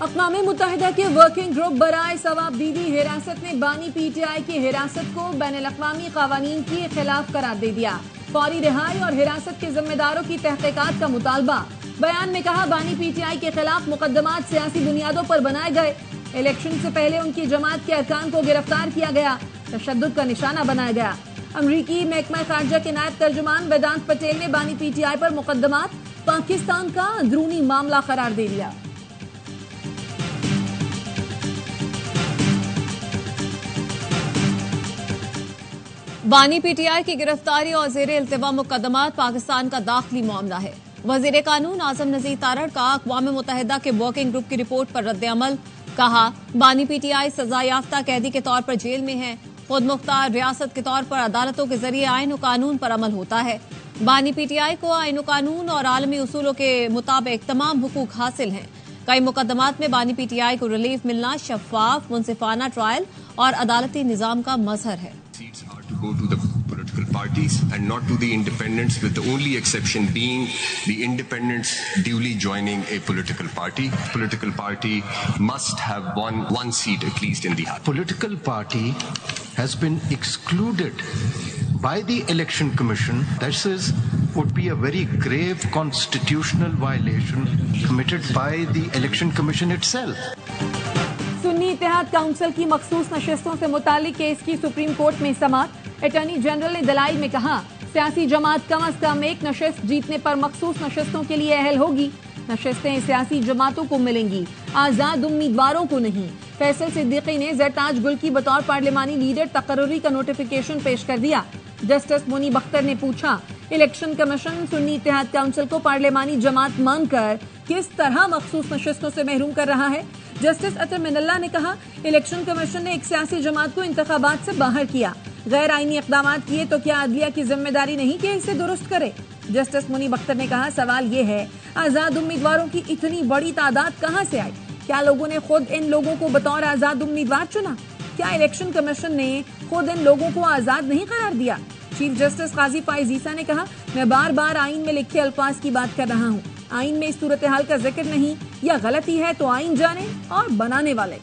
اقوام متحدہ کے ورکنگ گروپ برائے ثواب دیدی حراست نے بانی پی ٹی آئی کی حراست کو بین الاقوامی قوانین کے خلاف قرار دے دیا. فوری رہائی اور حراست کے ذمہ داروں کی تحقیقات کا مطالبہ. بیان میں کہا بانی پی ٹی آئی کے خلاف مقدمات سیاسی بنیادوں پر بنائے گئے. الیکشن سے پہلے ان کی جماعت کے ارکان کو گرفتار کیا گیا, تشدد کا نشانہ بنایا گیا. امریکی محکمہ خارجہ کے نائب ترجمان ویدانت پٹیل نے بانی پی ٹی آئی پر مقدمات پاکستان کا اندرونی معاملہ قرار دے دیا. بانی پی ٹی آئی کی گرفتاری اور زیر التوا مقدمات پاکستان کا داخلی معاملہ ہے. وزیر قانون اعظم نذیر تارڑ کا اقوام متحدہ کے ورکنگ گروپ کی رپورٹ پر رد عمل. کہا بانی پی ٹی آئی سزا یافتہ قیدی کے طور پر جیل میں ہے. خود مختار ریاست کے طور پر عدالتوں کے ذریعے آئین و قانون پر عمل ہوتا ہے. بانی پی ٹی آئی کو آئین و قانون اور عالمی اصولوں کے مطابق تمام حقوق حاصل ہیں. کئی مقدمات میں بانی پی ٹی آئی کو ریلیف ملنا شفاف منصفانہ ٹرائل اور عدالتی نظام کا مظہر ہے. Seats are to go to the political parties and not to the independents, with the only exception being the independents duly joining a political party. Political party must have one seat at least in the House. Political party has been excluded by the Election Commission. This would be a very grave constitutional violation committed by the Election Commission itself. سنی اتحاد council کی مخصوص نشستوں سے متعلق case کی supreme court میں سماعت. Attorney general نے دلائل میں کہا سیاسی جماعت کم از کم ایک نشست جیتنے پر مخصوص نشستوں کے لیے اہل ہوگی. نشستیں سیاسی جماعتوں کو ملیں گی, آزاد امیدواروں کو نہیں. فیصل صدیقی نے زرتاج گل کی بطور پارلیمانی لیڈر تقرری کا نوٹیفیکیشن پیش کر دیا. جسٹس منی بختر نے پوچھا الیکشن کمیشن سنی اتحاد کونسل کو پارلیمانی جماعت مان کر کس طرح مخصوص نشستوں سے محروم کر رہا ہے. جسٹس اطہر من اللہ نے کہا الیکشن کمیشن نے ایک سیاسی جماعت کو انتخابات سے باہر کیا, غیر آئینی اقدامات کیے, تو کیا عدلیہ کی ذمہ داری نہیں کہ اسے درست کرے. جسٹس منی بختر نے کہا سوال یہ ہے آزاد امیدواروں کی اتنی بڑی تعداد کہاں سے آئی؟ کیا لوگوں نے خود ان لوگوں کو بطور آزاد امیدوار چنا؟ کیا الیکشن کمیشن نے خود ان لوگوں کو آزاد نہیں قرار دیا؟ چیف جسٹس قاضی فائز عیسیٰ نے کہا میں بار بار آئین میں لکھے الفاظ کی بات کر رہا ہوں. آئین میں اس صورتحال کا ذکر نہیں, یا غلطی ہے تو آئین جانے اور بنانے والے.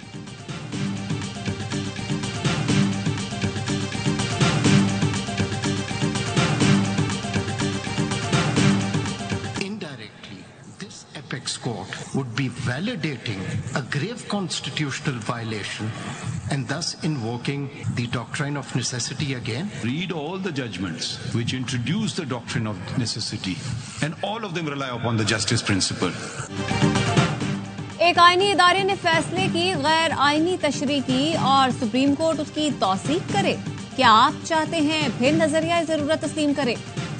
Indirectly, this apex court would be validating a grave constitutional violation and thus invoking the doctrine of necessity again. Read all the judgments which introduce the doctrine of necessity, and all of them rely upon the justice principle. ایک آئینی ادارے نے فیصلے کی غیر آئینی تشریح کی اور سپریم کورٹ اس کی توثیق کرے. کیا آپ چاہتے ہیں پھر نظریہ ضرورت تسلیم کرے؟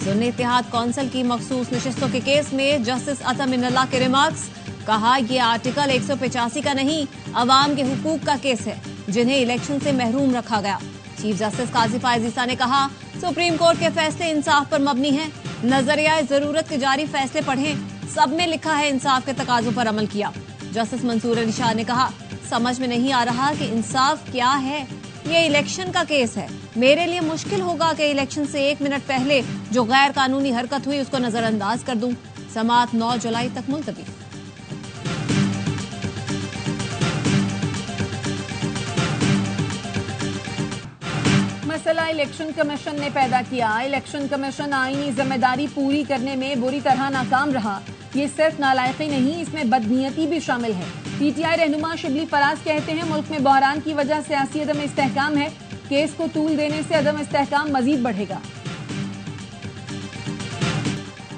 سنی اتحاد کونسل کی مخصوص نشستوں کے کیس میں جسٹس اطہر من اللہ کے ریمارکس. کہا یہ آرٹیکل 185 کا نہیں, عوام کے حقوق کا کیس ہے جنہیں الیکشن سے محروم رکھا گیا. چیف جسٹس قاضی فائز عیسیٰ نے کہا سپریم کورٹ کے فیصلے انصاف پر مبنی ہیں. نظریہ ضرورت کے جاری فیصلے پڑھیں, سب میں لکھا ہے انصاف کے تقاضوں پر عمل کیا. جسٹس منصور علی شاہ نے کہا سمجھ میں نہیں آ رہا کہ انصاف کیا ہے. یہ الیکشن کا کیس ہے. میرے لیے مشکل ہوگا کہ الیکشن سے 1 منٹ پہلے جو غیر قانونی حرکت ہوئی اس کو نظر انداز کر دوں. سماعت 9 جولائی تک ملتوی. مسئلہ الیکشن کمیشن نے پیدا کیا. الیکشن کمیشن آئینی ذمہ داری پوری کرنے میں بری طرح ناکام رہا. یہ صرف نالائقی نہیں, اس میں بدنیتی بھی شامل ہے. پی ٹی آئی رہنما شبلی فراز کہتے ہیں ملک میں بحران کی وجہ سیاسی عدم استحکام ہے. کیس کو طول دینے سے عدم استحکام مزید بڑھے گا.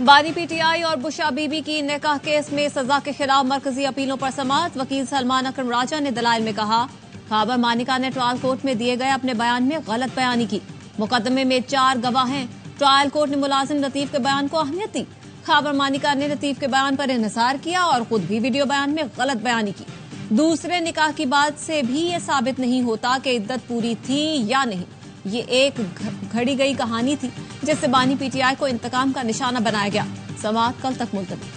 بانی پی ٹی آئی اور بشا بی بی کی نکاح کیس میں سزا کے خلاف مرکزی اپیلوں پر سماعت. وکیل سلمان اکرم راجہ نے دلائل میں کہا خابر مانیکا نے ٹرائل کورٹ میں دیے گئے اپنے بیان میں غلط بیانی کی. مقدمے میں 4 گواہ ہیں. ٹرائل کورٹ نے ملازم لطیف کے بیان کو اہمیت دی. خابر مانیکا نے لطیف کے بیان پر انحصار کیا اور خود بھی ویڈیو بیان میں غلط بیانی کی. دوسرے نکاح کی بات سے بھی یہ ثابت نہیں ہوتا کہ عدت پوری تھی یا نہیں. یہ ایک گھڑی گئی کہانی تھی جس سے بانی پی ٹی آئی کو انتقام کا نشانہ بنایا گیا. سماعت کل تک ملتوی.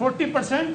40%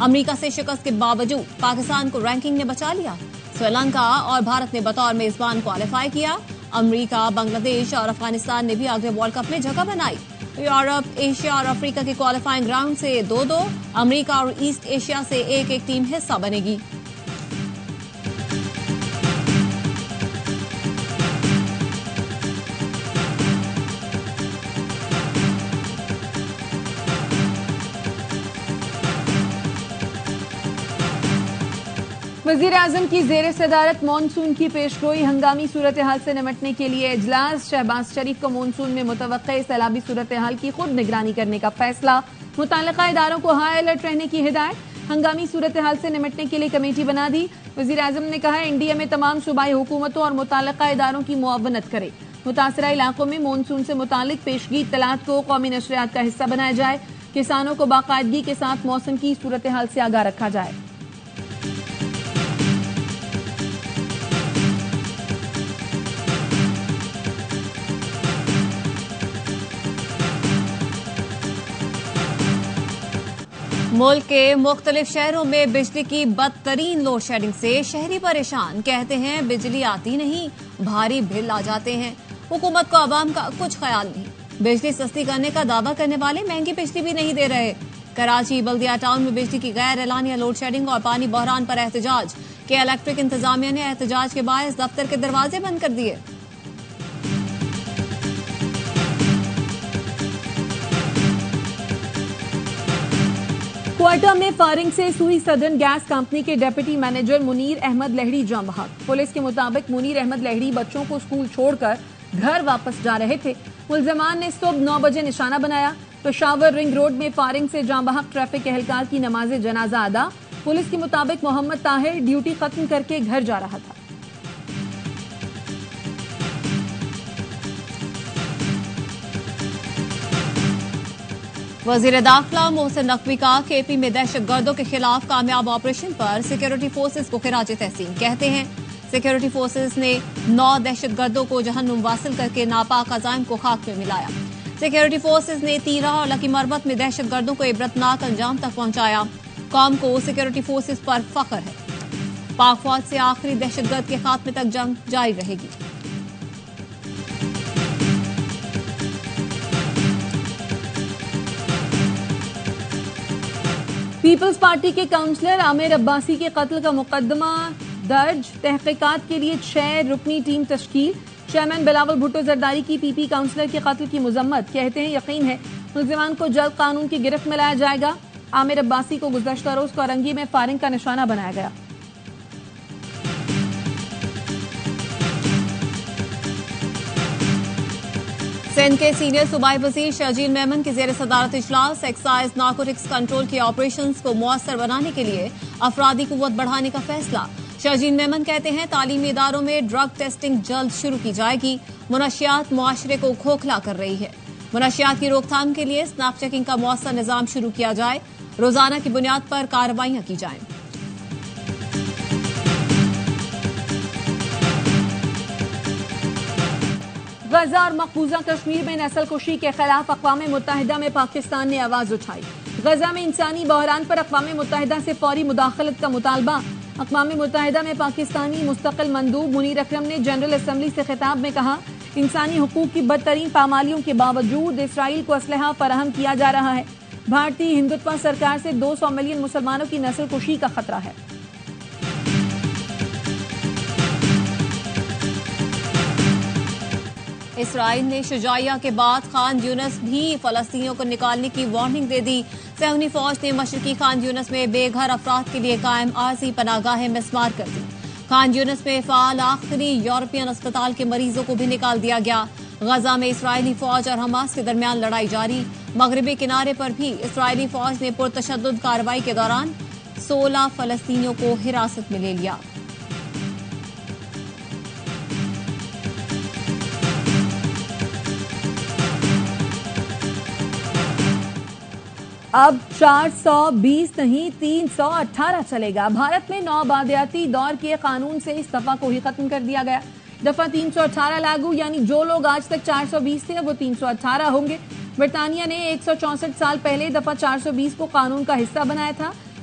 امریکہ سے شکست کے باوجود پاکستان کو رینکنگ نے بچا لیا. سری لنکا اور بھارت نے بطور میزبان کوالیفائی کیا. امریکہ، بنگلہ دیش اور افغانستان نے بھی اگلے ورلڈ کپ میں جگہ بنائی. یورپ، ایشیا اور افریقہ کے کوالیفائنگ راؤنڈ سے 2-2، امریکہ اور ایسٹ ایشیا سے 1-1 ٹیم حصہ بنے گی. وزیر اعظم کی زیر صدارت مانسون کی پیشگوئی. ہنگامی صورتحال سے نمٹنے کے لیے اجلاس. شہباز شریف کو مانسون میں متوقع سیلابی صورتحال کی خود نگرانی کرنے کا فیصلہ. متعلقہ اداروں کو ہائی الرٹ رہنے کی ہدایت. ہنگامی صورتحال سے نمٹنے کے لیے کمیٹی بنا دی. وزیر اعظم نے کہا NDA میں تمام صوبائی حکومتوں اور متعلقہ اداروں کی معاونت کرے. متاثرہ علاقوں میں مانسون سے متعلق پیشگی اطلاعات کو قومی نشریات کا حصہ بنایا جائے. کسانوں کو باقاعدگی کے ساتھ موسم کی صورتحال سے آگاہ رکھا جائے. ملک کے مختلف شہروں میں بجلی کی بدترین لوڈ شیڈنگ سے شہری پریشان. کہتے ہیں بجلی آتی نہیں، بھاری بل آ جاتے ہیں. حکومت کو عوام کا کچھ خیال نہیں. بجلی سستی کرنے کا دعویٰ کرنے والے مہنگی بجلی بھی نہیں دے رہے. کراچی بلدیہ ٹاؤن میں بجلی کی غیر اعلانیہ لوڈ شیڈنگ اور پانی بحران پر احتجاج. کہ الیکٹرک انتظامیہ نے احتجاج کے باعث دفتر کے دروازے بند کر دیے. کوئٹہ میں فائرنگ سے سوئی سدرن گیس کمپنی کے ڈپٹی مینیجر منیر احمد لہڑی جاں بحق. پولیس کے مطابق منیر احمد لہڑی بچوں کو اسکول چھوڑ کر گھر واپس جا رہے تھے. ملزمان نے صبح 9 بجے نشانہ بنایا. پشاور رنگ روڈ میں فائرنگ سے جاں بحق ٹریفک اہلکار کی نماز جنازہ ادا. پولیس کے مطابق محمد طاہر ڈیوٹی ختم کر کے گھر جا رہا تھا. وزیر داخلہ محسن نقوی کا کے پی میں دہشت گردوں کے خلاف کامیاب آپریشن پر سیکیورٹی فورسز کو خراج تحسین. کہتے ہیں سیکیورٹی فورسز نے 9 دہشت گردوں کو جہنم واصل کر کے ناپاک عزائم کو خاک میں ملایا. سیکیورٹی فورسز نے تیرہ اور لکی مربت میں دہشت گردوں کو عبرتناک انجام تک پہنچایا. قوم کو سیکیورٹی فورسز پر فخر ہے. پاک فوج سے آخری دہشت گرد کے خاتمے تک جنگ جاری رہے گی. پیپلز پارٹی کے کاؤنسلر عامر عباسی کے قتل کا مقدمہ درج. تحقیقات کے لیے 6 رکنی ٹیم تشکیل. چیئرمین بلاول بھٹو زرداری کی پی پی کاؤنسلر کے قتل کی مذمت. کہتے ہیں یقین ہے ملزمان کو جلد قانون کی گرفت میں لایا جائے گا. عامر عباسی کو گزشتہ روز کورنگی میں فائرنگ کا نشانہ بنایا گیا. سندھ کے سینئر صوبائی وزیر شاہجیل میمن کی زیر صدارت اجلاس. ایکسائز نارکوٹکس کنٹرول کے آپریشنز کو مؤثر بنانے کے لیے افرادی قوت بڑھانے کا فیصلہ. شاہجیل میمن کہتے ہیں تعلیمی اداروں میں ڈرگ ٹیسٹنگ جلد شروع کی جائے گی. منشیات معاشرے کو کھوکھلا کر رہی ہے. منشیات کی روک تھام کے لیے اسنیپ چیکنگ کا مؤثر نظام شروع کیا جائے. روزانہ کی بنیاد پر کارروائیاں کی جائیں. غزہ اور مقبوضہ کشمیر میں نسل کشی کے خلاف اقوام متحدہ میں پاکستان نے آواز اٹھائی. غزہ میں انسانی بحران پر اقوام متحدہ سے فوری مداخلت کا مطالبہ. اقوام متحدہ میں پاکستانی مستقل مندوب منیر اکرم نے جنرل اسمبلی سے خطاب میں کہا انسانی حقوق کی بدترین پامالیوں کے باوجود اسرائیل کو اسلحہ فراہم کیا جا رہا ہے. بھارتی ہندوتوا سرکار سے 200 ملین مسلمانوں کی نسل کشی کا خطرہ ہے. اسرائیل نے شجاعیہ کے بعد خان یونس بھی فلسطینیوں کو نکالنے کی وارننگ دے دی. صہیونی فوج نے مشرقی خان یونس میں بے گھر افراد کے لیے قائم عارضی پناہگاہیں مسمار کر دی. خان یونس میں فعال آخری یورپین اسپتال کے مریضوں کو بھی نکال دیا گیا. غزہ میں اسرائیلی فوج اور حماس کے درمیان لڑائی جاری. مغربی کنارے پر بھی اسرائیلی فوج نے پرتشدد کارروائی کے دوران 16 فلسطینیوں کو حراست میں لے لیا. اب 420 نہیں 318 چلے گا. بھارت میں نوآبادیاتی دور کے قانون سے اس دفعہ کو ہی ختم کر دیا گیا. دفعہ 318 لاگو یعنی جو لوگ آج تک 420 تھے وہ 318 ہوں گے. برطانیہ نے 164 سال پہلے دفعہ 420 کو قانون کا حصہ بنایا تھا.